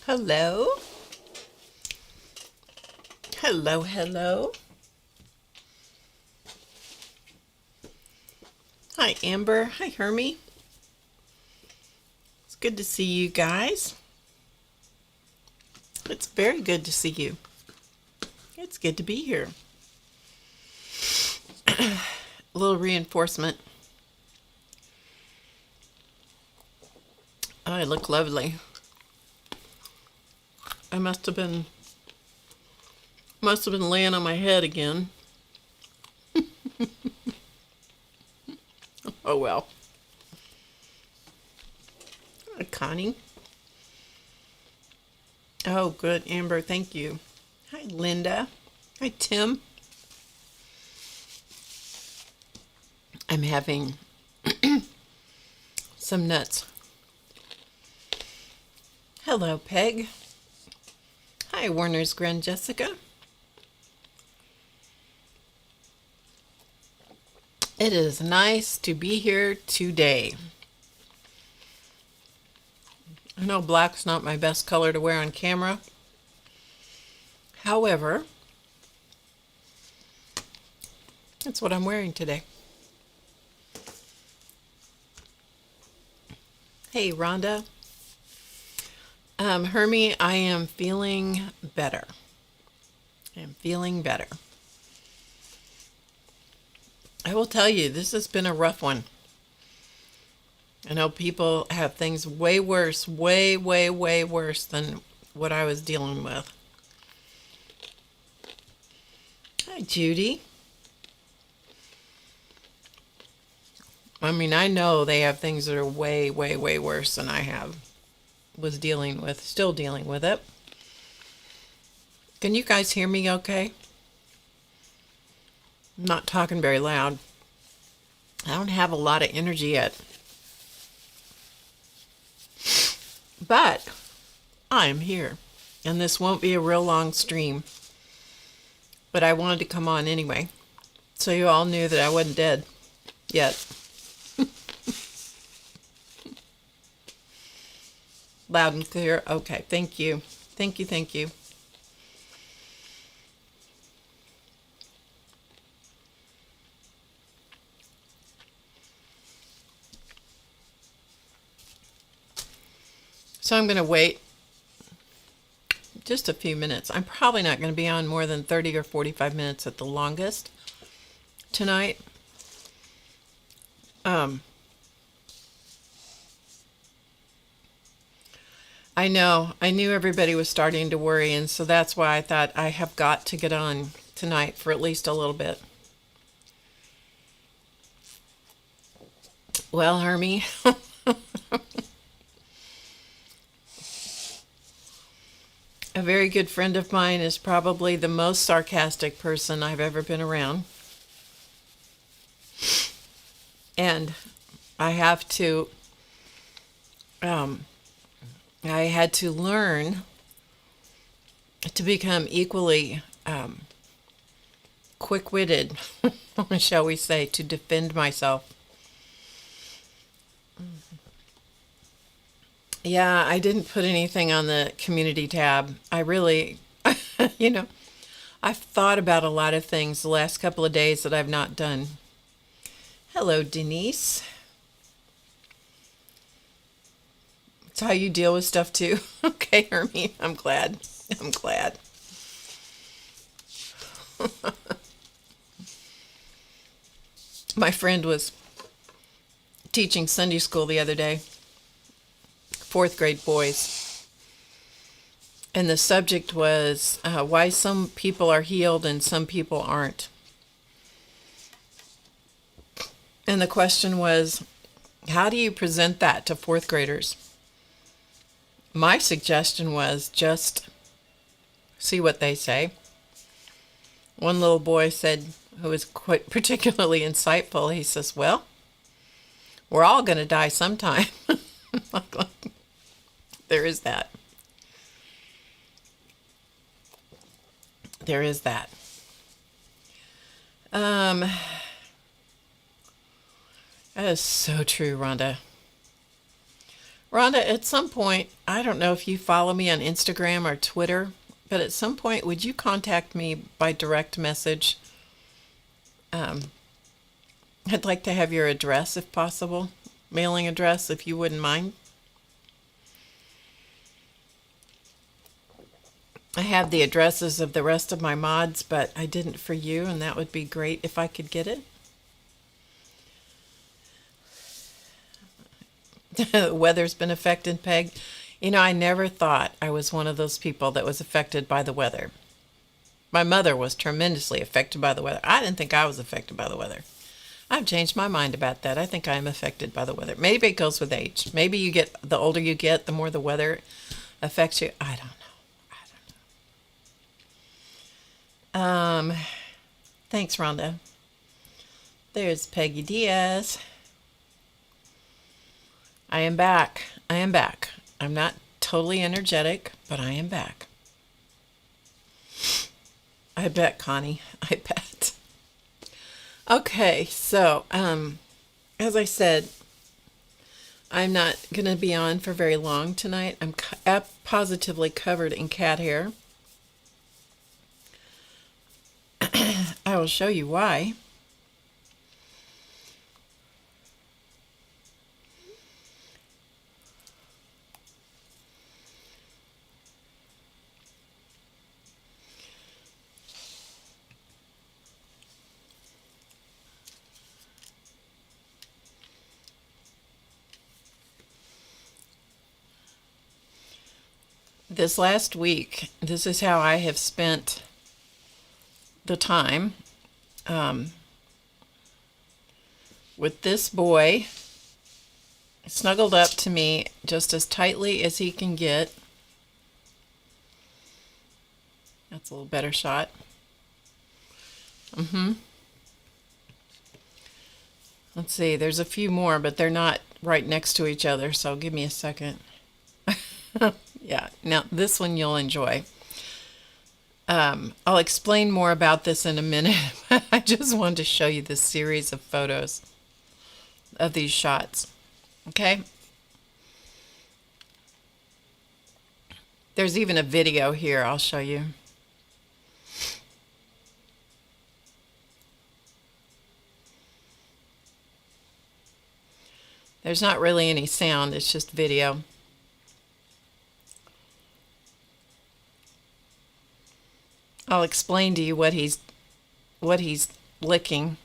Hello. Hello, hello. Hi, Amber. Hi, Hermie. It's good to see you guys. It's very good to see you. It's good to be here. A little reinforcement. I look lovely. I must have been laying on my head again. Oh well. Hi, Connie. Oh, good, Amber. Thank you. Hi, Linda. Hi, Tim. I'm having some nuts. Hello, Peg. Hi, Warner's Grand Jessica. It is nice to be here today. I know black's not my best color to wear on camera. However, that's what I'm wearing today. Hey, Rhonda. Hermie, I am feeling better. I am feeling better. I will tell you, this has been a rough one. I know people have things way worse, way worse than what I was dealing with. Hi, Judy. I mean, I know they have things that are way worse than I was dealing with, still dealing with it. Can you guys hear me okay? I'm not talking very loud. I don't have a lot of energy yet. But I'm here. And this won't be a real long stream. But I wanted to come on anyway. So you all knew that I wasn't dead yet. Loud and clear. Okay, thank you. Thank you. So I'm going to wait just a few minutes. I'm probably not going to be on more than 30 or 45 minutes at the longest tonight. I know. I knew everybody was starting to worry, and so that's why I thought I have got to get on tonight for at least a little bit. Well, Hermie, a very good friend of mine is probably the most sarcastic person I've ever been around. And I have to, I had to learn to become equally quick-witted, shall we say, to defend myself. Yeah, I didn't put anything on the community tab. I really, I've thought about a lot of things the last couple of days that I've not done. Hello, Denise. It's how you deal with stuff too. Okay, Hermie, I'm glad. My friend was teaching Sunday school the other day, fourth grade boys. And the subject was why some people are healed and some people aren't. And the question was, how do you present that to fourth graders? My suggestion was just see what they say. One little boy said, who was quite particularly insightful, he says, well, we're all going to die sometime. There is that. There is that. That is so true, Rhonda. Rhonda, at some point, I don't know if you follow me on Instagram or Twitter, but at some point, would you contact me by direct message? Um, I'd like to have your address if possible, mailing address, if you wouldn't mind. I have the addresses of the rest of my mods, but I didn't for you, and that would be great if I could get it. The weather's been affected, Peg. You know, I never thought I was one of those people that was affected by the weather. My mother was tremendously affected by the weather. I didn't think I was affected by the weather. I've changed my mind about that. I think I am affected by the weather. Maybe it goes with age. Maybe you get, the older you get, the more the weather affects you. I don't know. Thanks, Rhonda. There's Peggy Diaz. I am back. I am back. I'm not totally energetic, but I am back. I bet, Connie. I bet. Okay, so, as I said, I'm not going to be on for very long tonight. I'm positively covered in cat hair. I will show you why. This last week, this is how I have spent the time with this boy snuggled up to me just as tightly as he can get. That's a little better shot. Let's see, there's a few more, but they're not right next to each other, so give me a second. Yeah, now this one you'll enjoy. I'll explain more about this in a minute. I just wanted to show you this series of photos of these shots. Okay? There's even a video here I'll show you. There's not really any sound, it's just video. I'll explain to you what he's licking.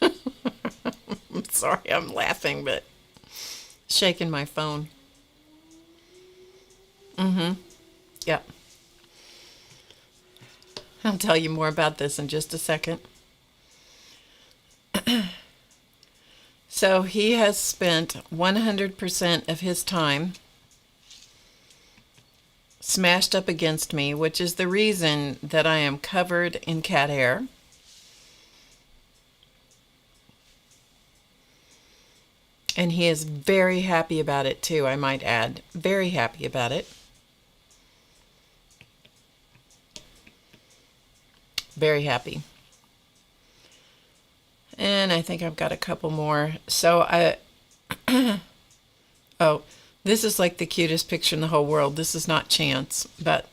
I'm sorry, I'm laughing, but shaking my phone. Yep. I'll tell you more about this in just a second. So he has spent 100% of his time smashed up against me, which is the reason that I am covered in cat hair. And he is very happy about it too, I might add. Very happy about it. Very happy. And I think I've got a couple more. So oh, this is like the cutest picture in the whole world. This is not chance, but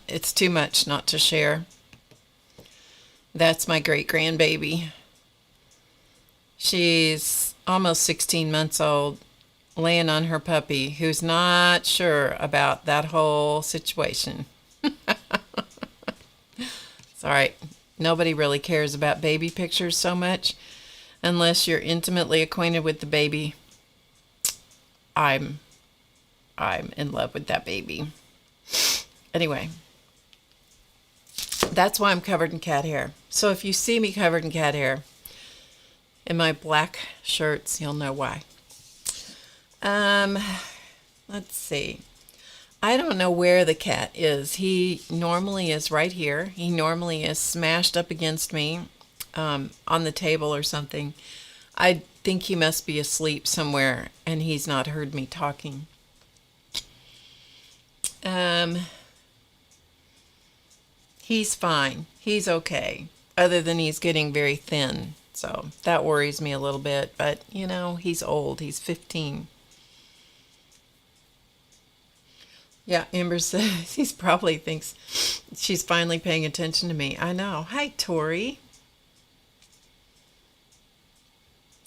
it's too much not to share. That's my great grandbaby. She's almost 16 months old, laying on her puppy, who's not sure about that whole situation. It's all right. Nobody really cares about baby pictures so much unless you're intimately acquainted with the baby. I'm in love with that baby. Anyway, that's why I'm covered in cat hair. So if you see me covered in cat hair in my black shirts, you'll know why. Let's see. I don't know where the cat is. He normally is right here. He normally is smashed up against me on the table or something. I think he must be asleep somewhere and he's not heard me talking. he's fine. He's okay. Other than he's getting very thin. So that worries me a little bit. But, he's old. He's 15. Yeah, Amber says he probably thinks she's finally paying attention to me. I know. Hi, Tori.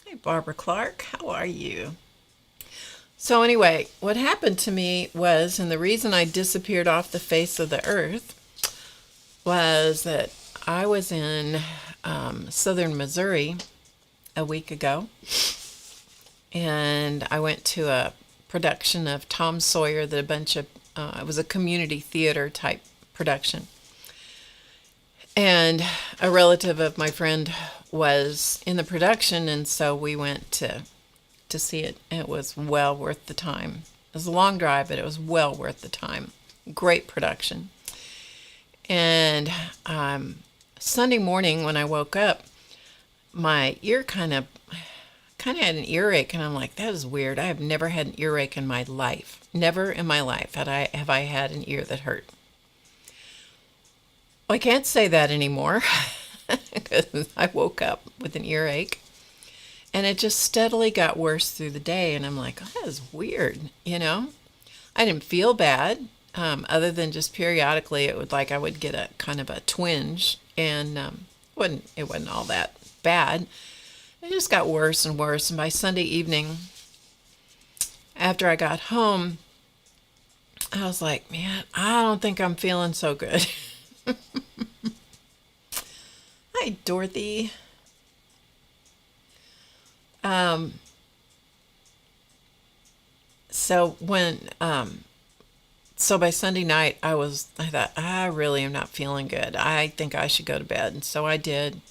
Hey, Barbara Clark. How are you? So anyway, what happened to me was, and the reason I disappeared off the face of the earth was that I was in southern Missouri a week ago, and I went to a production of Tom Sawyer that it was a community theater type production. And a relative of my friend was in the production, and so we went to see it. It was well worth the time. It was a long drive, but it was well worth the time. Great production. And Sunday morning when I woke up, my ear kind of had an earache, and I'm like, that is weird. I have never had an earache in my life. Never in my life have I had an ear that hurt. Well, I can't say that anymore because I woke up with an earache, and it just steadily got worse through the day. And I'm like, oh, that is weird. I didn't feel bad, other than just periodically I would get a kind of a twinge, and it wasn't all that bad. It just got worse and worse. And by Sunday evening, after I got home, I was like, man, I don't think I'm feeling so good. Hi, Dorothy. So by Sunday night, I thought, I really am not feeling good. I think I should go to bed. And so I did.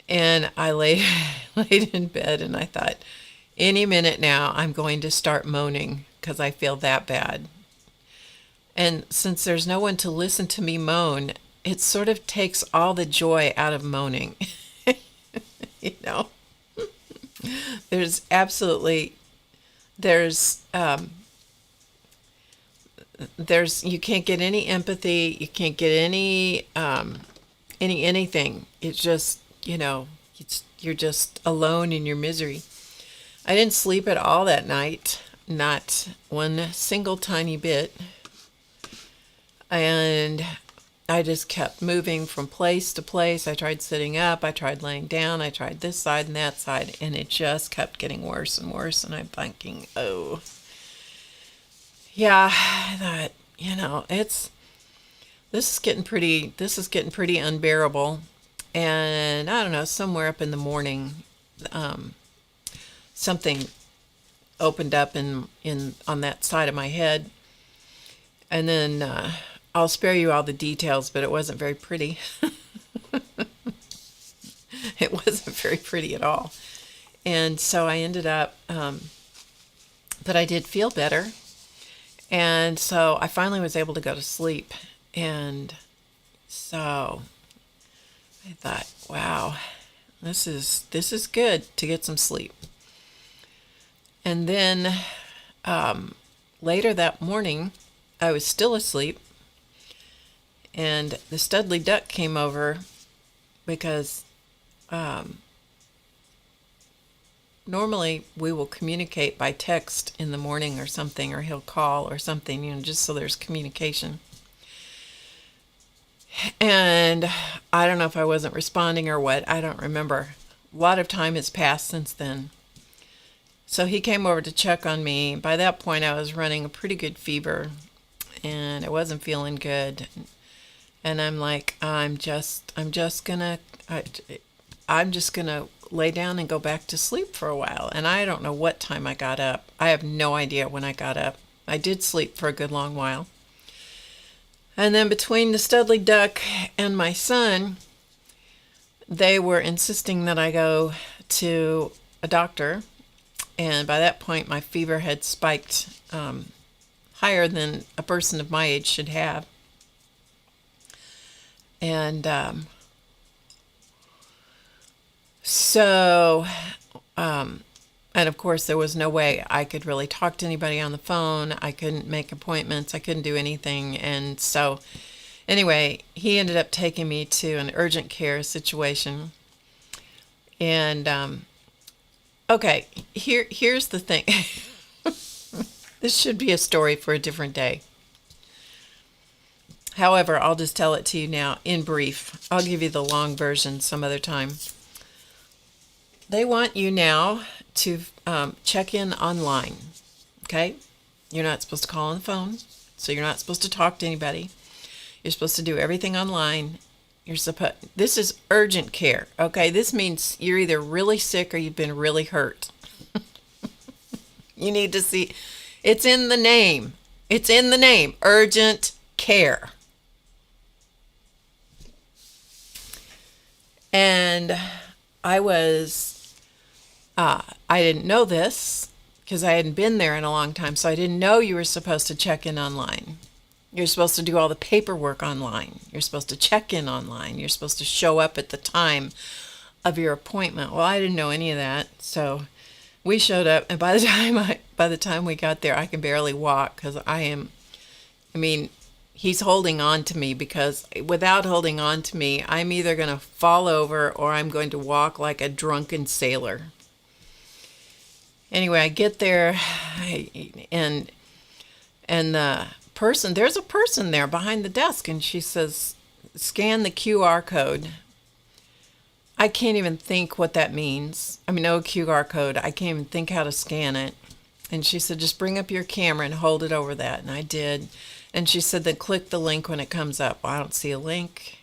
And I laid in bed, and I thought, any minute now, I'm going to start moaning because I feel that bad. And since there's no one to listen to me moan, it sort of takes all the joy out of moaning. There's you can't get any empathy, you can't get anything. It's just, you're just alone in your misery. I didn't sleep at all that night, not one single tiny bit. And I just kept moving from place to place. I tried sitting up, I tried laying down, I tried this side and that side, and it just kept getting worse and worse. And I'm thinking, oh, yeah, I thought, this is getting pretty unbearable. And I don't know, somewhere up in the morning, something opened up in on that side of my head. And then I'll spare you all the details, but it wasn't very pretty. It wasn't very pretty at all. And so I ended up, but I did feel better. And so I finally was able to go to sleep. And so I thought, wow, this is good to get some sleep. And then later that morning, I was still asleep, and the Studley duck came over because normally we will communicate by text in the morning or something, or he'll call or something, just so there's communication. And I don't know if I wasn't responding or what. I don't remember. A lot of time has passed since then. So he came over to check on me. By that point, I was running a pretty good fever, and I wasn't feeling good. And I'm like, I'm just gonna lay down and go back to sleep for a while. And I don't know what time I got up. I have no idea when I got up. I did sleep for a good long while. And then between the Studley duck and my son, they were insisting that I go to a doctor. And by that point, my fever had spiked higher than a person of my age should have. And and of course, there was no way I could really talk to anybody on the phone. I couldn't make appointments. I couldn't do anything. And so Anyway, he ended up taking me to an urgent care situation. And okay, here's the thing. This should be a story for a different day. However, I'll just tell it to you now in brief. I'll give you the long version some other time. They want you now to check in online. Okay? You're not supposed to call on the phone, so you're not supposed to talk to anybody. You're supposed to do everything online. This is urgent care. Okay? This means you're either really sick or you've been really hurt. You need to see. It's in the name. It's in the name. Urgent care. And I didn't know this because I hadn't been there in a long time. So I didn't know you were supposed to check in online. You're supposed to do all the paperwork online. You're supposed to check in online. You're supposed to show up at the time of your appointment. Well, I didn't know any of that. So we showed up, and by the time we got there, I can barely walk because he's holding on to me, because without holding on to me, I'm either going to fall over or I'm going to walk like a drunken sailor. Anyway, I get there, and there's a person there behind the desk, and she says, scan the QR code. I can't even think what that means. No QR code. I can't even think how to scan it. And she said, just bring up your camera and hold it over that. And I did. And she said, then click the link when it comes up. Well, I don't see a link.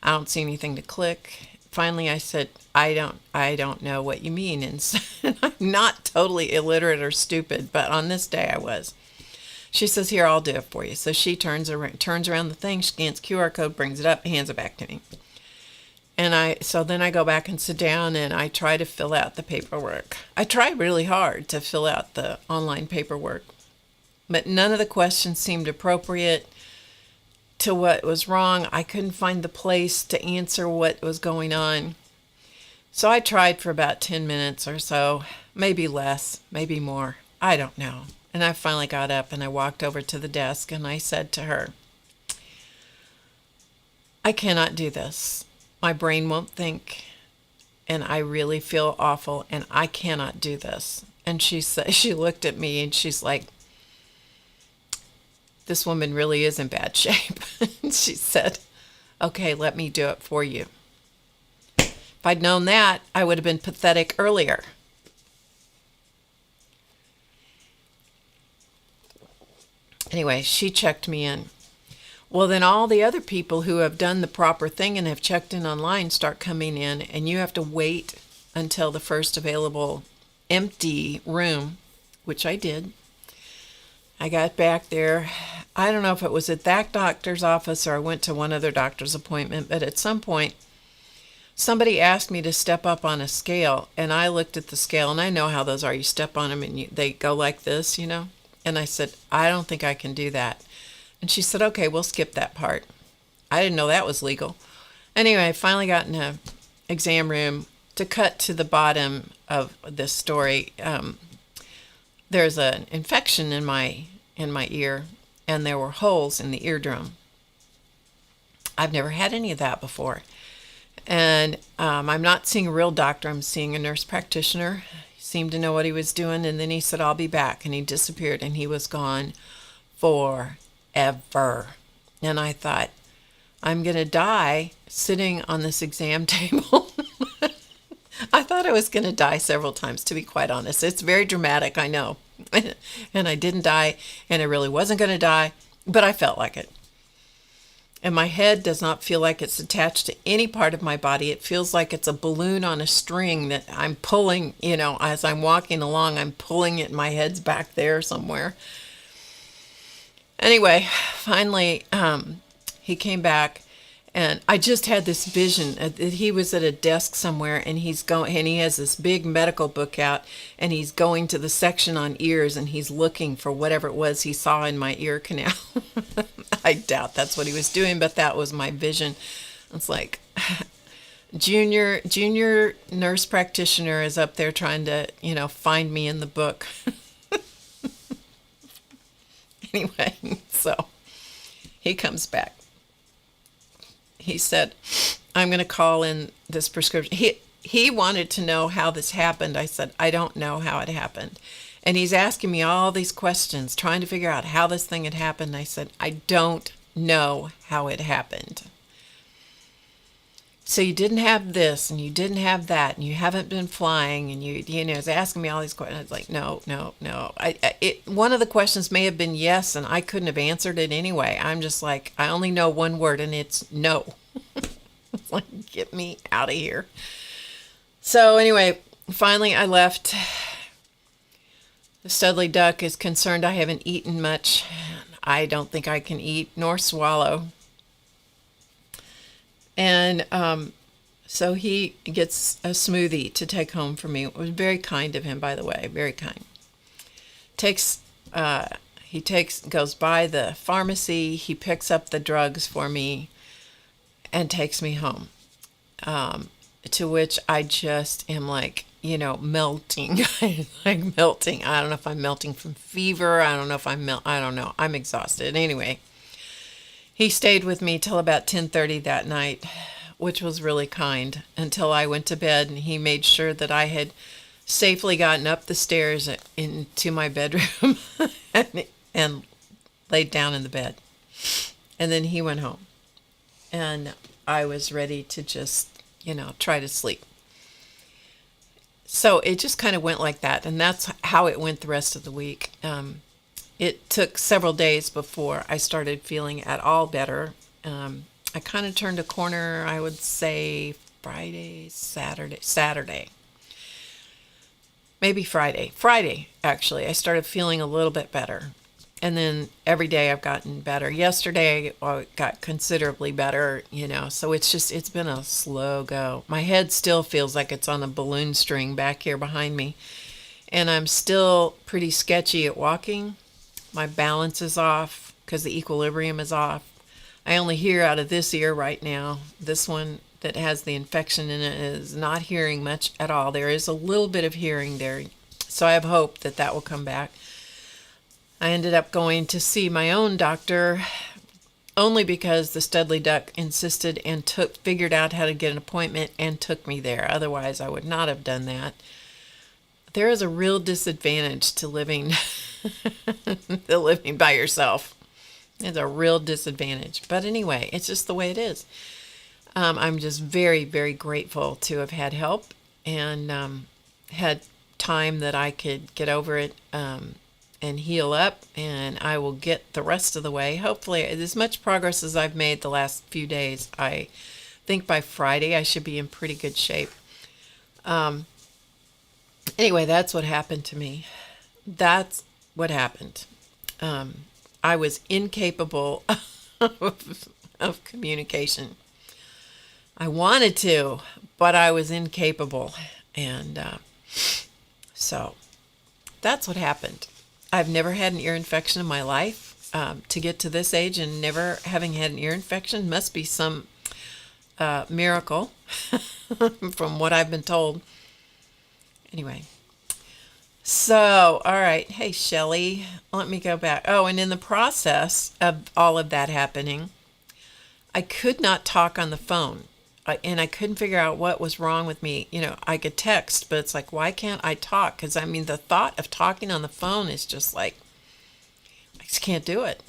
I don't see anything to click. Finally, I said, I don't know what you mean. And I'm not totally illiterate or stupid, but on this day I was. She says, here, I'll do it for you. So she turns around the thing, scans QR code, brings it up, hands it back to me. And so then I go back and sit down and I try to fill out the paperwork. I try really hard to fill out the online paperwork, but none of the questions seemed appropriate to what was wrong. I couldn't find the place to answer what was going on. So I tried for about 10 minutes or so, maybe less, maybe more. I don't know. And I finally got up and I walked over to the desk and I said to her, I cannot do this. My brain won't think, and I really feel awful, and I cannot do this. And she looked at me and she's like, this woman really is in bad shape. And she said, okay, let me do it for you. If I'd known that, I would have been pathetic earlier. Anyway, she checked me in. Well, then all the other people who have done the proper thing and have checked in online start coming in, and you have to wait until the first available empty room, which I did. I got back there. I don't know if it was at that doctor's office or I went to one other doctor's appointment, but at some point, somebody asked me to step up on a scale, and I looked at the scale, and I know how those are. You step on them, and they go like this, And I said, I don't think I can do that. And she said, okay, we'll skip that part. I didn't know that was legal. Anyway, I finally got in an exam room. To cut to the bottom of this story, there's an infection in my ear, and there were holes in the eardrum. I've never had any of that before. And I'm not seeing a real doctor. I'm seeing a nurse practitioner. He seemed to know what he was doing, and then he said, I'll be back. And he disappeared, and he was gone forever. And I thought, I'm going to die sitting on this exam table. I thought I was going to die several times, to be quite honest. It's very dramatic, I know. And I didn't die, and I really wasn't going to die, but I felt like it. And my head does not feel like it's attached to any part of my body. It feels like it's a balloon on a string that I'm pulling, as I'm walking along, I'm pulling it, and my head's back there somewhere. Anyway, finally, he came back, and I just had this vision that he was at a desk somewhere, and he has this big medical book out, and he's going to the section on ears, and he's looking for whatever it was he saw in my ear canal. I doubt that's what he was doing, but that was my vision. It's like, junior nurse practitioner is up there trying to, find me in the book. Anyway, so he comes back. he said, I'm going to call in this prescription. He wanted to know how this happened. I said, I don't know how it happened. And he's asking me all these questions, trying to figure out how this thing had happened. I said, I don't know how it happened. So you didn't have this, and you didn't have that, and you haven't been flying, and you know, he's asking me all these questions. I was like, no. One of the questions may have been yes, and I couldn't have answered it anyway. I'm just like, I only know one word, and it's no. It's like, get me out of here. So anyway, finally I left. The Studley duck is concerned I haven't eaten much. I don't think I can eat nor swallow. And so he gets a smoothie to take home for me. It was very kind of him, by the way, very kind. Goes by the pharmacy. He picks up the drugs for me and takes me home. To which I just am like, melting, like melting. I don't know if I'm melting from fever. I don't know if I don't know. I'm exhausted. Anyway, he stayed with me till about 10:30 that night, which was really kind, until I went to bed, and he made sure that I had safely gotten up the stairs into my bedroom and laid down in the bed. And then he went home, and I was ready to just, try to sleep. So it just kind of went like that, and that's how it went the rest of the week. It took several days before I started feeling at all better. I kind of turned a corner, I would say Saturday. Maybe Friday, actually. I started feeling a little bit better. And then every day I've gotten better. Yesterday I got considerably better, so it's been a slow go. My head still feels like it's on a balloon string back here behind me. And I'm still pretty sketchy at walking. My balance is off because the equilibrium is off. I only hear out of this ear right now. This one that has the infection in it is not hearing much at all. There is a little bit of hearing there, so I have hope that will come back. I ended up going to see my own doctor only because the Studley duck insisted and figured out how to get an appointment and took me there. Otherwise, I would not have done that. There is a real disadvantage to living by yourself. It's a real disadvantage. But anyway, it's just the way it is. I'm just very, very grateful to have had help and had time that I could get over it and heal up, and I will get the rest of the way. Hopefully, as much progress as I've made the last few days, I think by Friday I should be in pretty good shape. Anyway, that's what happened to me. That's what happened. I was incapable of communication. I wanted to, but I was incapable. And so that's what happened. I've never had an ear infection in my life. To get to this age and never having had an ear infection must be some miracle from what I've been told. Anyway, so, all right. Hey, Shelley, let me go back. Oh, and in the process of all of that happening, I could not talk on the phone. And I couldn't figure out what was wrong with me. I could text, but it's like, why can't I talk? Because, the thought of talking on the phone is just like, I just can't do it.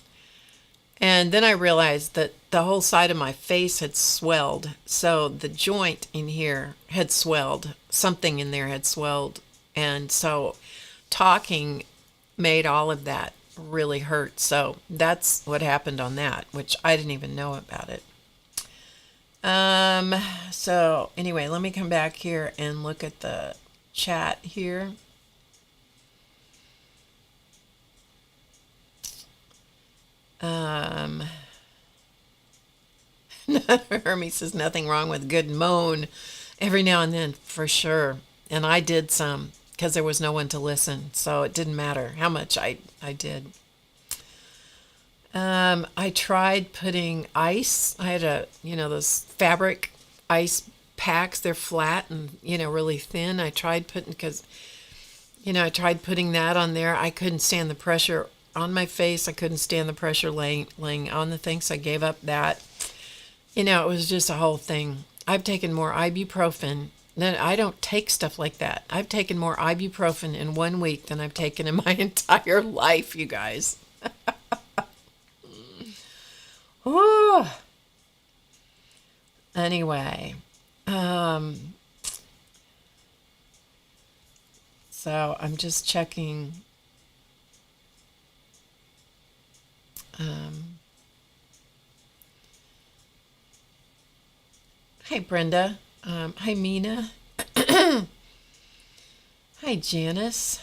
And then I realized that the whole side of my face had swelled. So the joint in here had swelled. Something in there had swelled. And so talking made all of that really hurt. So that's what happened on that, which I didn't even know about it. So anyway, let me come back here and look at the chat here. Hermie says nothing wrong with good moan every now and then, for sure. And I did some because there was no one to listen, so it didn't matter how much I did. I tried putting ice. I had those fabric ice packs. They're flat and, really thin. I tried putting that on there. I couldn't stand the pressure on my face. I couldn't stand the pressure laying on the thing, so I gave up that. It was just a whole thing. I've taken more ibuprofen. I don't take stuff like that. I've taken more ibuprofen in 1 week than I've taken in my entire life, you guys. Oh. Anyway, so I'm just checking. Hi, Brenda. Hi, Mina. Hi, Janice.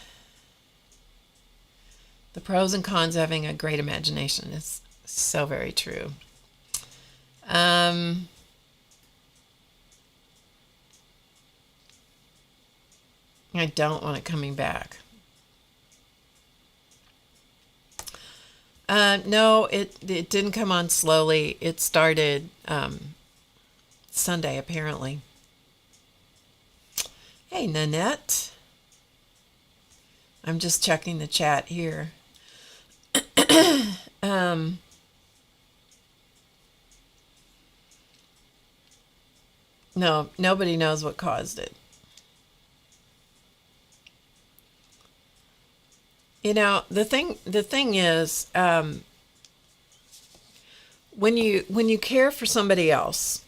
The pros and cons of having a great imagination is so very true. I don't want it coming back. No, it didn't come on slowly. It started Sunday, apparently. Hey, Nanette. I'm just checking the chat here. No, nobody knows what caused it. The thing is, when you care for somebody else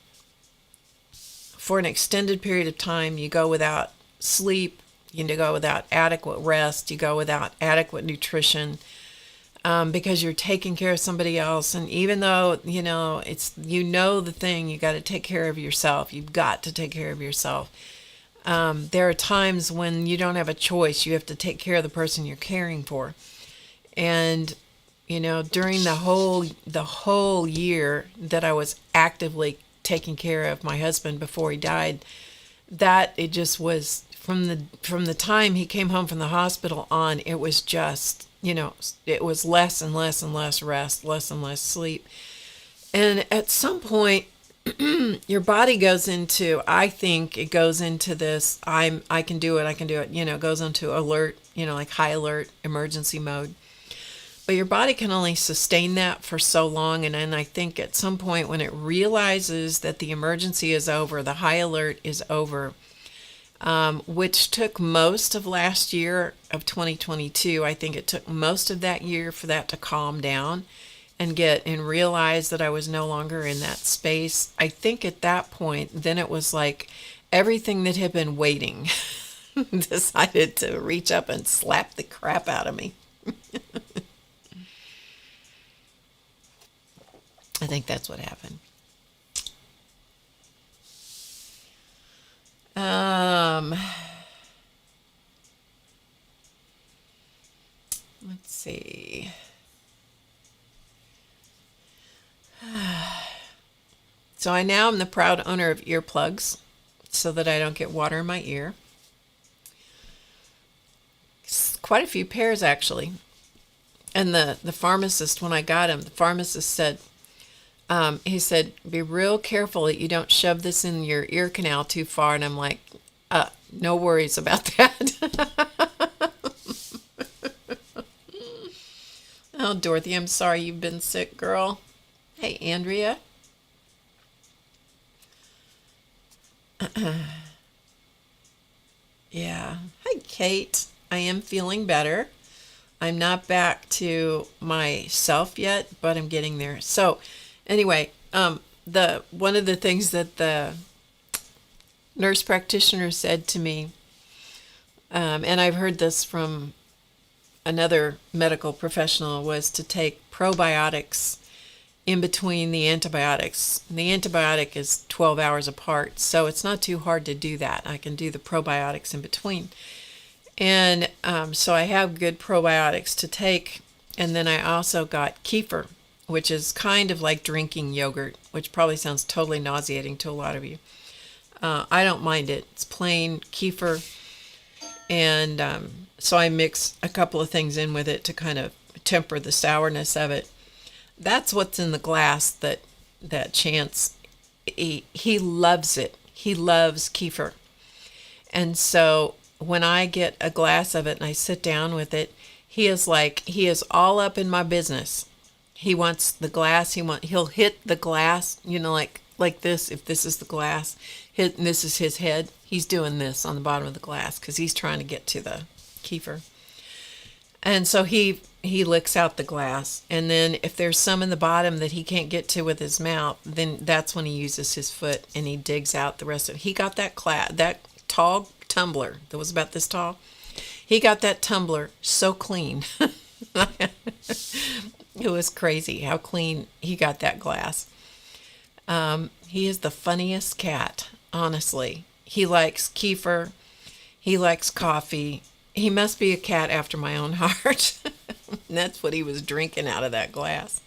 for an extended period of time, you go without sleep, you go without adequate rest, you go without adequate nutrition, because you're taking care of somebody else. And even though, it's, the thing, you got to take care of yourself. You've got to take care of yourself. There are times when you don't have a choice. You have to take care of the person you're caring for. And, during the whole year that I was actively taking care of my husband before he died, that it just was from the time he came home from the hospital on, it was just, it was less and less and less rest, less and less sleep. And at some point, your body goes into, I think it goes into this, I can do it, goes into alert, like high alert emergency mode. But your body can only sustain that for so long. And then I think at some point when it realizes that the emergency is over, the high alert is over, which took most of last year of 2022. I think it took most of that year for that to calm down and realize that I was no longer in that space. I think at that point, then it was like everything that had been waiting decided to reach up and slap the crap out of me. I think that's what happened. Let's see. So I now am the proud owner of earplugs so that I don't get water in my ear. Quite a few pairs, actually. And the pharmacist, when I got him, the pharmacist said, he said, be real careful that you don't shove this in your ear canal too far. And I'm like, no worries about that. Oh, Dorothy, I'm sorry you've been sick, girl. Hey, Andrea. Yeah. Hi, Kate. I am feeling better. I'm not back to myself yet, but I'm getting there. So anyway, one of the things that the nurse practitioner said to me, and I've heard this from another medical professional, was to take probiotics in between the antibiotics. The antibiotic is 12 hours apart, so it's not too hard to do that. I can do the probiotics in between. And so I have good probiotics to take. And then I also got kefir, which is kind of like drinking yogurt, which probably sounds totally nauseating to a lot of you. I don't mind it. It's plain kefir. And so I mix a couple of things in with it to kind of temper the sourness of it. That's what's in the glass that Chance, he loves it. He loves kefir. And so when I get a glass of it and I sit down with it, he is all up in my business. He wants the glass. He'll hit the glass, like like this, if this is the glass, and this is his head, he's doing this on the bottom of the glass because he's trying to get to the kefir. And so he licks out the glass, and then if there's some in the bottom that he can't get to with his mouth, then that's when he uses his foot and he digs out the rest of it. He got that tall tumbler that was about this tall. He got that tumbler so clean. It was crazy how clean he got that glass. He is the funniest cat, honestly. He likes kefir. He likes coffee. He must be a cat after my own heart. That's what he was drinking out of that glass.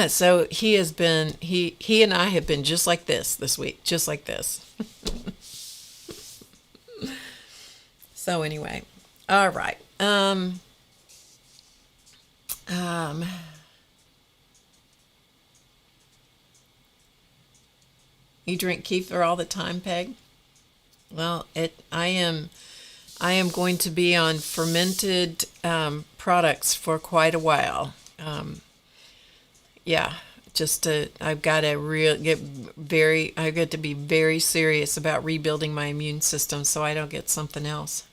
So he and I have been just like this week, just like this. So anyway, all right. You drink kefir all the time, Peg? Well, I am going to be on fermented products for quite a while. Yeah, I've got to be very serious about rebuilding my immune system so I don't get something else.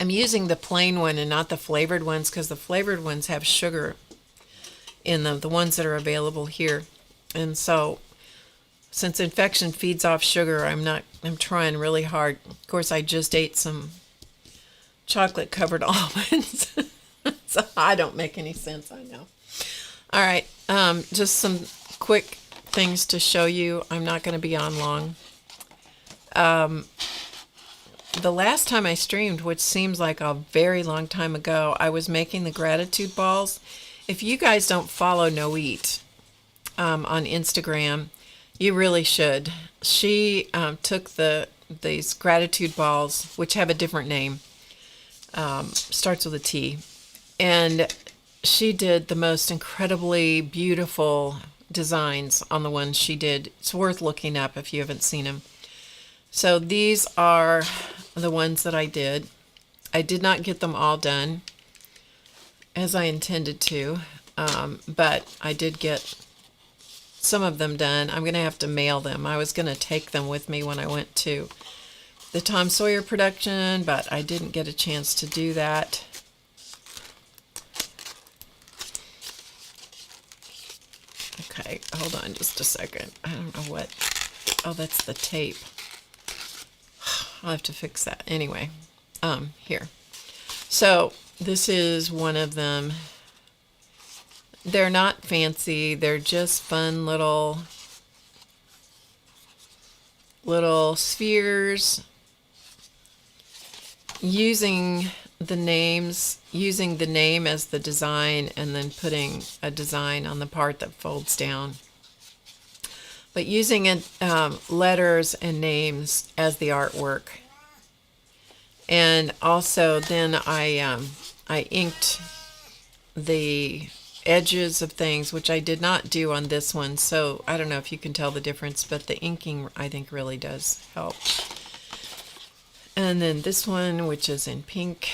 I'm using the plain one and not the flavored ones because the flavored ones have sugar in them, the ones that are available here. And so since infection feeds off sugar, I'm trying really hard. Of course, I just ate some chocolate covered almonds. So I don't make any sense, I know. All right, just some quick things to show you. I'm not going to be on long. The last time I streamed, which seems like a very long time ago, I was making the gratitude balls. If you guys don't follow No Eat on Instagram, you really should. She took these gratitude balls, which have a different name, starts with a T, and she did the most incredibly beautiful designs on the ones she did. It's worth looking up if you haven't seen them. So these are the ones that I did. I did not get them all done as I intended to, but I did get some of them done. I'm going to have to mail them. I was going to take them with me when I went to the Tom Sawyer production, but I didn't get a chance to do that. Okay, hold on just a second. I don't know what. Oh, that's the tape. I'll have to fix that. Anyway, here. So this is one of them. They're not fancy. They're just fun little spheres. Using the name as the design, and then putting a design on the part that folds down. But using it, letters and names as the artwork. And also then I inked the edges of things, which I did not do on this one. So I don't know if you can tell the difference, but the inking I think really does help. And then this one, which is in pink.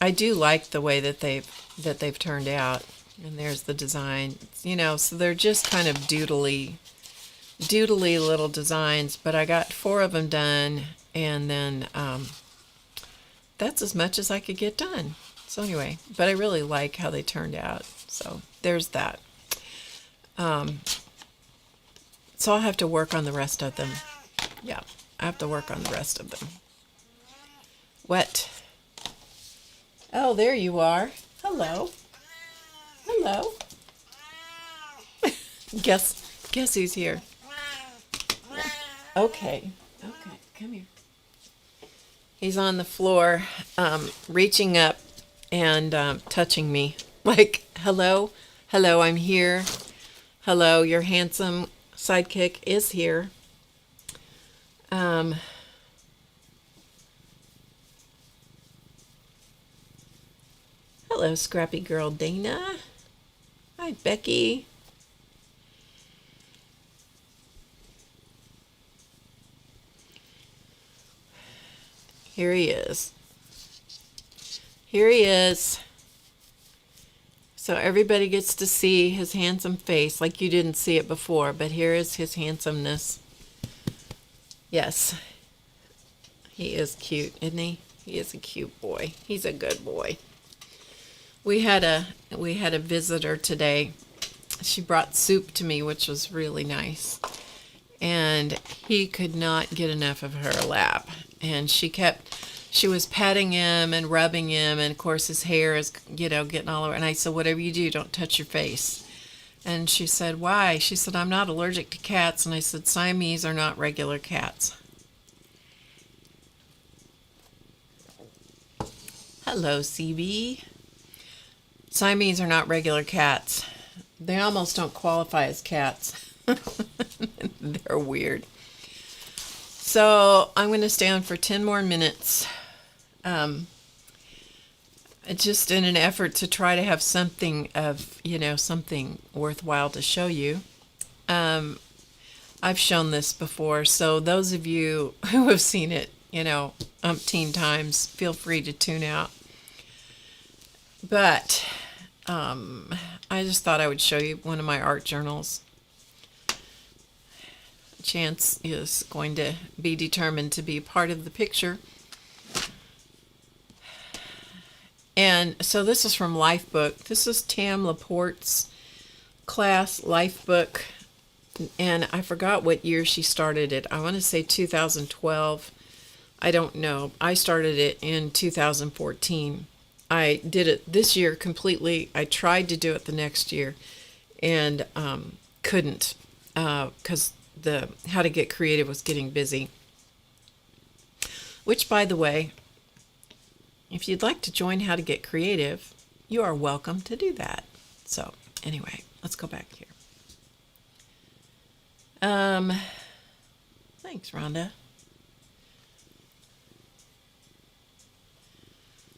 I do like the way that they've turned out. And there's the design, so they're just kind of doodly little designs, but I got 4 of them done, and then that's as much as I could get done. So anyway, but I really like how they turned out. So there's that. So I'll have to work on the rest of them. Yeah, I have to work on the rest of them. What? Oh, there you are. Hello. Hello. Guess who's here? Okay, come here. He's on the floor, reaching up and touching me. Like, hello, I'm here. Hello, your handsome sidekick is here. Hello, scrappy girl Dana. Hi, Becky. Here he is. Here he is. So everybody gets to see his handsome face like you didn't see it before, but here is his handsomeness. Yes, he is cute, isn't he? He is a cute boy. He's a good boy. We had a visitor today. She brought soup to me, which was really nice. And he could not get enough of her lap. And she was petting him and rubbing him, and of course his hair is, getting all over. And I said, whatever you do, don't touch your face. And she said, why? She said, I'm not allergic to cats. And I said, Siamese are not regular cats. Hello, CB. Siamese are not regular cats. They almost don't qualify as cats. They're weird. So I'm going to stay on for 10 more minutes. Just in an effort to try to have something worthwhile to show you. I've shown this before, so those of you who have seen it, umpteen times, feel free to tune out. But I just thought I would show you one of my art journals. Chance is going to be determined to be part of the picture. And so this is from Lifebook. This is Tam Laporte's class, Lifebook. And I forgot what year she started it. I want to say 2012. I don't know. I started it in 2014. I did it this year completely. I tried to do it the next year and couldn't because the How to Get Creative was getting busy. Which, by the way, if you'd like to join How to Get Creative, you are welcome to do that. So anyway, let's go back here. Thanks, Rhonda.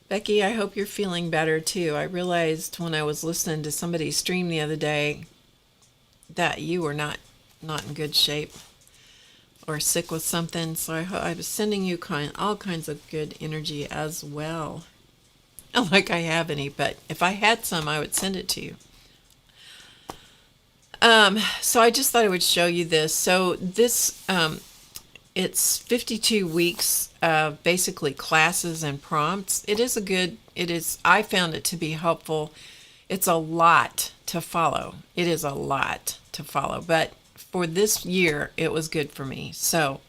Becky, I hope you're feeling better too. I realized when I was listening to somebody's stream the other day that you were not in good shape or sick with something. So I was sending you all kinds of good energy as well. Not like I have any, but if I had some, I would send it to you. So I just thought I would show you this. So this, it's 52 weeks of basically classes and prompts. I found it to be helpful. It's a lot to follow. It is a lot to follow, but for this year, it was good for me. So,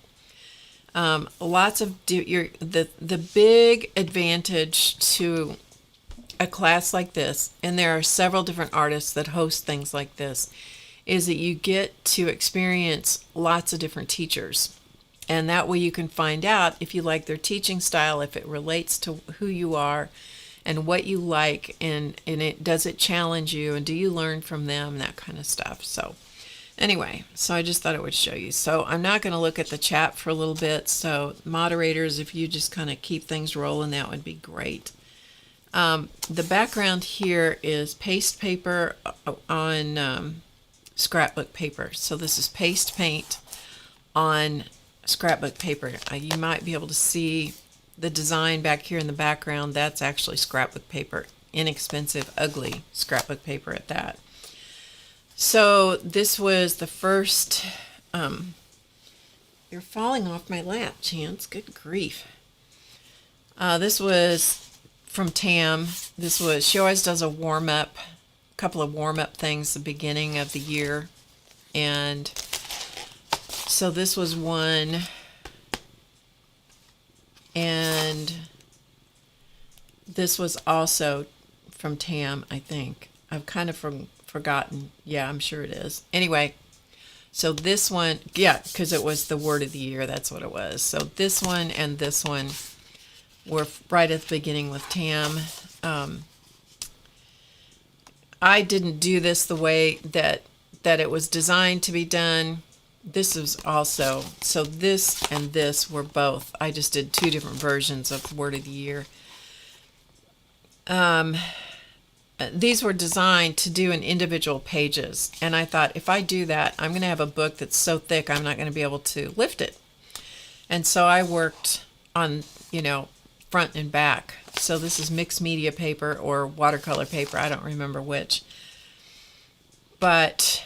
lots of the big advantage to a class like this, and there are several different artists that host things like this, is that you get to experience lots of different teachers. And that way you can find out if you like their teaching style, if it relates to who you are and what you like, and does it challenge you, and do you learn from them, that kind of stuff. So anyway, so I just thought I would show you. So I'm not going to look at the chat for a little bit. So moderators, if you just kind of keep things rolling, that would be great. The background here is paste paper on scrapbook paper. So this is paste paint on scrapbook paper. You might be able to see the design back here in the background. That's actually scrapbook paper. Inexpensive, ugly scrapbook paper at that. So this was the first, you're falling off my lap, Chance. Good grief. This was from Tam. She always does a warm-up, couple of warm-up things at the beginning of the year. And so this was one. And this was also from Tam, I think. I've kind of forgotten. Yeah, I'm sure it is. Anyway, so this one, yeah, because it was the word of the year. That's what it was. So this one and this one were right at the beginning with Tam. I didn't do this the way that it was designed to be done. This is also, so this and this were both. I just did two different versions of word of the year. These were designed to do in individual pages. And I thought, if I do that, I'm going to have a book that's so thick, I'm not going to be able to lift it. And so I worked on, front and back. So this is mixed media paper or watercolor paper. I don't remember which. But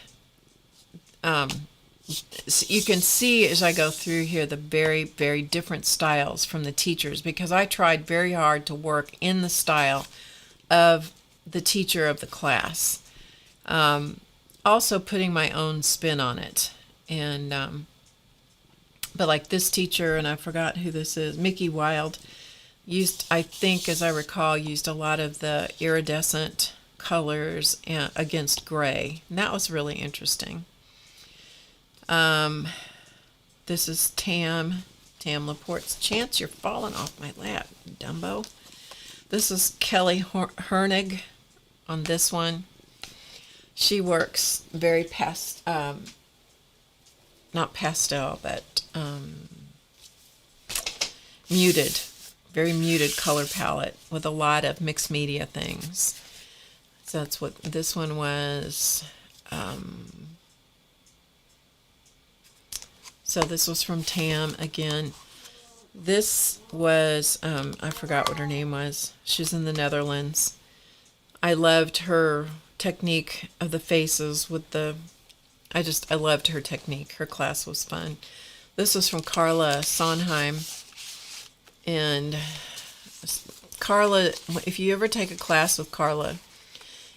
so you can see as I go through here the very, very different styles from the teachers, because I tried very hard to work in the style of the teacher of the class. Also putting my own spin on it. And but like this teacher, and I forgot who this is, Mickey Wilde, used, I think as I recall, used a lot of the iridescent colors against gray. And that was really interesting. This is Tam Laporte's. Chance, you're falling off my lap, Dumbo. This is Kelly Hernig on this one. She works very not pastel, but muted, very muted color palette with a lot of mixed media things. So that's what this one was. So this was from Tam again. This was, I forgot what her name was. She's in the Netherlands. I loved her technique of the faces with the, I loved her technique. Her class was fun. This was from Carla Sondheim. And Carla, if you ever take a class with Carla,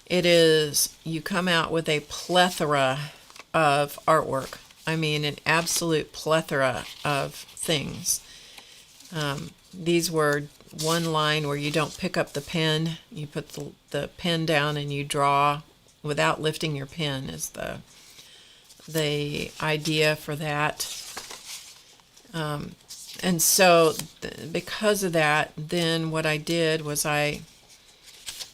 it is, you come out with a plethora of artwork. I mean, an absolute plethora of things. These were one line where you don't pick up the pen. You put the pen down and you draw without lifting your pen is the idea for that. And so because of that, then what I did was I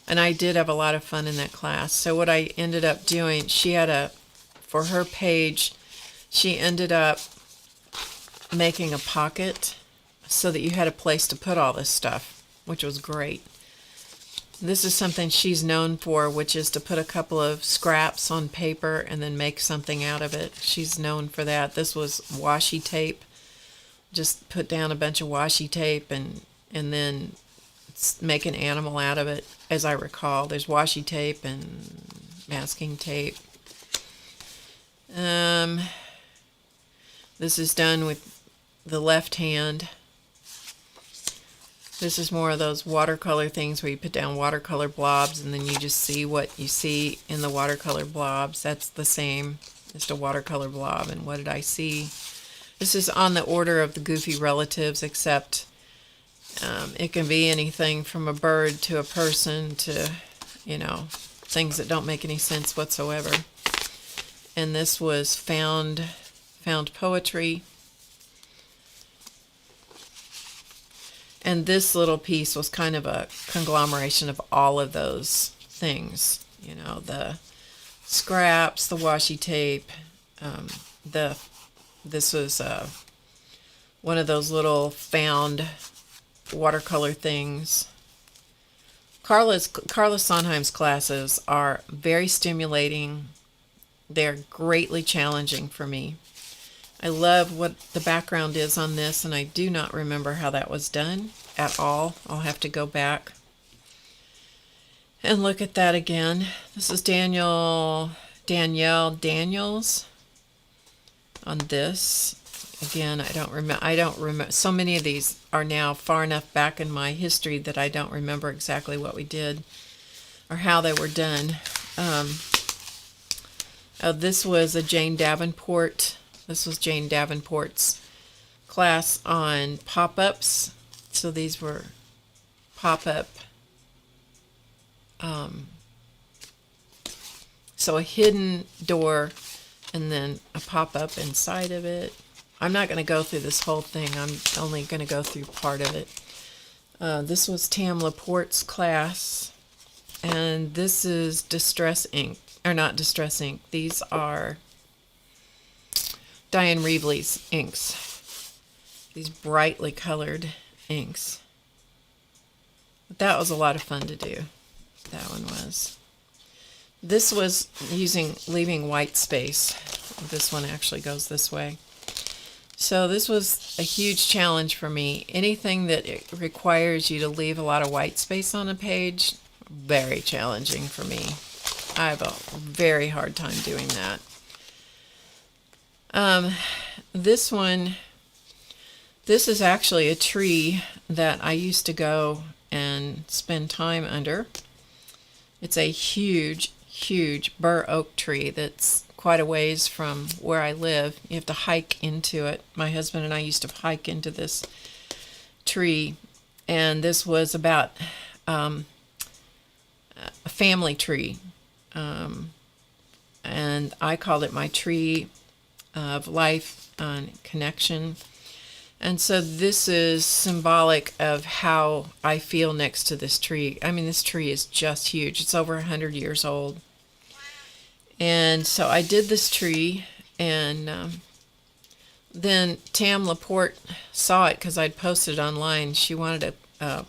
did have a lot of fun in that class. So what I ended up doing, she had for her page, she ended up making a pocket so that you had a place to put all this stuff, which was great. This is something she's known for, which is to put a couple of scraps on paper and then make something out of it. She's known for that. This was washi tape. Just put down a bunch of washi tape and then make an animal out of it, as I recall. There's washi tape and masking tape. This is done with the left hand. This is more of those watercolor things where you put down watercolor blobs and then you just see what you see in the watercolor blobs. That's the same, just a watercolor blob. And what did I see? This is on the order of the Goofy Relatives, except it can be anything from a bird to a person to, things that don't make any sense whatsoever. And this was found poetry. And this little piece was kind of a conglomeration of all of those things. The scraps, the washi tape, this was one of those little found watercolor things. Carla Sondheim's classes are very stimulating. They're greatly challenging for me. I love what the background is on this, and I do not remember how that was done at all. I'll have to go back and look at that again. This is Danielle Daniels on this. Again, I don't remember. So many of these are now far enough back in my history that I don't remember exactly what we did or how they were done. This was a Jane Davenport. This was Jane Davenport's class on pop-ups. So these were pop-up. So a hidden door and then a pop-up inside of it. I'm not going to go through this whole thing. I'm only going to go through part of it. This was Tam Laporte's class. And this is Distress Ink. Or not Distress Ink. These are Diane Reevely's inks. These brightly colored inks. But that was a lot of fun to do. That one was. This was leaving white space. This one actually goes this way. So this was a huge challenge for me. Anything that it requires you to leave a lot of white space on a page, very challenging for me. I have a very hard time doing that. This one, this is actually a tree that I used to go and spend time under. It's a huge, huge bur oak tree that's quite a ways from where I live. You have to hike into it. My husband and I used to hike into this tree, and this was about a family tree, and I called it my tree of life and connection. And so this is symbolic of how I feel next to this tree. I mean, this tree is just huge. It's over 100 years old. And so I did this tree, and then Tam Laporte saw it because I'd posted online. She wanted to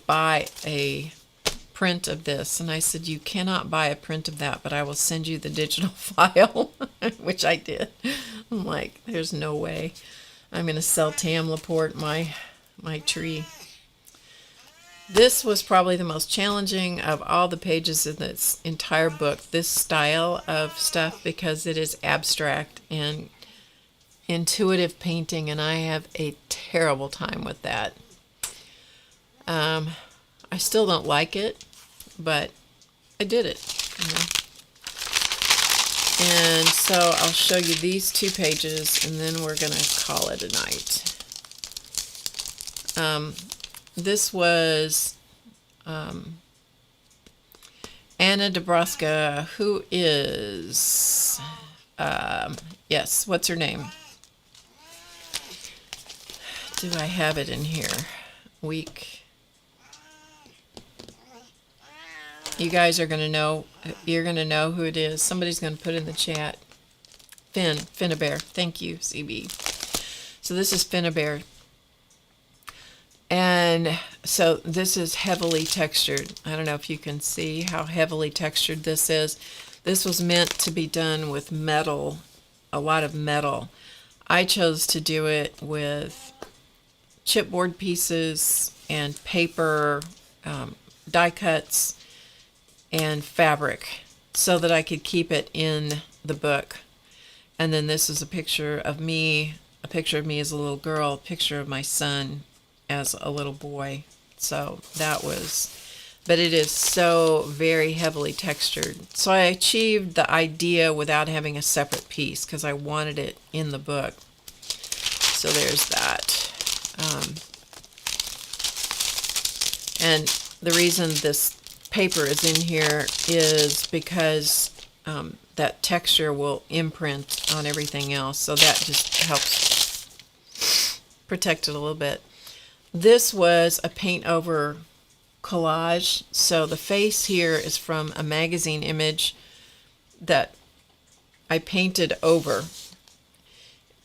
buy a print of this, and I said, you cannot buy a print of that, but I will send you the digital file, which I did. I'm like, there's no way I'm going to sell Tam Laporte my tree. This was probably the most challenging of all the pages in this entire book, this style of stuff, because it is abstract and intuitive painting, and I have a terrible time with that. I still don't like it, but I did it, you know. And so I'll show you these 2 pages, and then we're going to call it a night. This was Anna Dabrowska, who is, yes, what's her name? Do I have it in here? Week. You guys are going to know, you're going to know who it is. Somebody's going to put in the chat. Finnabear. Thank you, CB. So this is Finnabear. And so this is heavily textured. I don't know if you can see how heavily textured this is. This was meant to be done with metal, a lot of metal. I chose to do it with chipboard pieces and paper, die cuts, and fabric, so that I could keep it in the book. And then this is a picture of me as a little girl, a picture of my son as a little boy. So that was, but it is so very heavily textured. So I achieved the idea without having a separate piece because I wanted it in the book. So there's that. And the reason this paper is in here is because that texture will imprint on everything else, so that just helps protect it a little bit. This was a paint over collage, so the face here is from a magazine image that I painted over.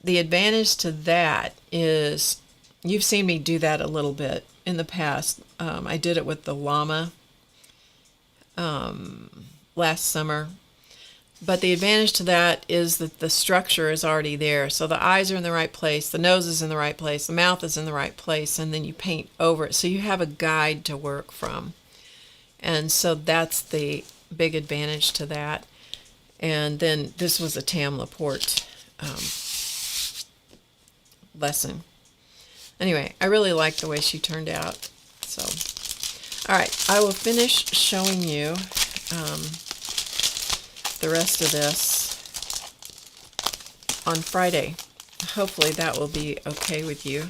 The advantage to that is, you've seen me do that a little bit in the past. I did it with the llama last summer. But the advantage to that is that the structure is already there. So the eyes are in the right place, the nose is in the right place, the mouth is in the right place, and then you paint over it. So you have a guide to work from. And so that's the big advantage to that. And then this was a Tam Laporte lesson. Anyway, I really like the way she turned out. So, all right, I will finish showing you the rest of this on Friday. Hopefully that will be okay with you.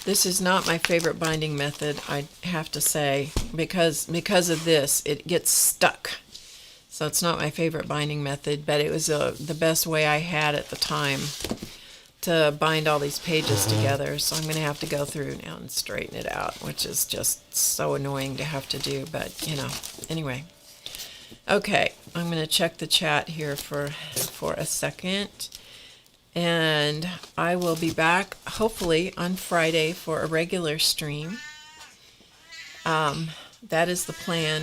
This is not my favorite binding method, I have to say, because of this, it gets stuck. So it's not my favorite binding method, but it was the best way I had at the time to bind all these pages together. So I'm going to have to go through now and straighten it out, which is just so annoying to have to do, but you know, anyway. Okay, I'm going to check the chat here for a second, and I will be back hopefully on Friday for a regular stream. That is the plan.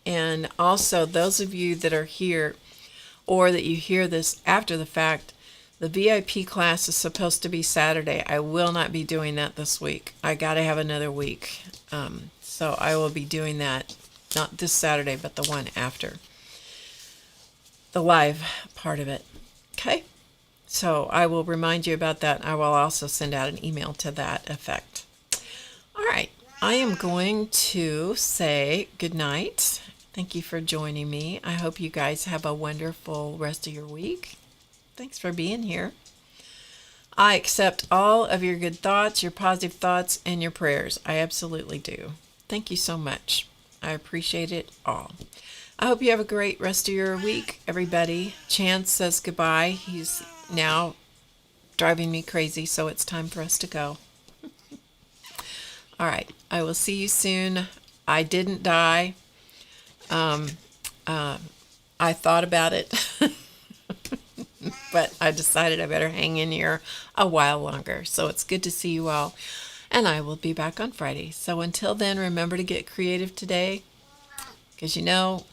And also, those of you that are here or that you hear this after the fact, The VIP class is supposed to be Saturday. I will not be doing that this week. I got to have another week. So I will be doing that, not this Saturday, but the one after. The live part of it. Okay? So I will remind you about that. I will also send out an email to that effect. All right. I am going to say good night. Thank you for joining me. I hope you guys have a wonderful rest of your week. Thanks for being here. I accept all of your good thoughts, your positive thoughts, and your prayers. I absolutely do. Thank you so much. I appreciate it all. I hope you have a great rest of your week, everybody. Chance says goodbye. He's now driving me crazy, so it's time for us to go. All right. I will see you soon. I didn't die. I thought about it. But I decided I better hang in here a while longer. So it's good to see you all. And I will be back on Friday. So until then, remember to get creative today. Because you know,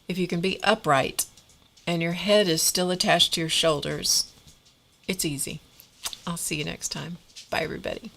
if you can be upright and your head is still attached to your shoulders, it's easy. I'll see you next time. Bye, everybody.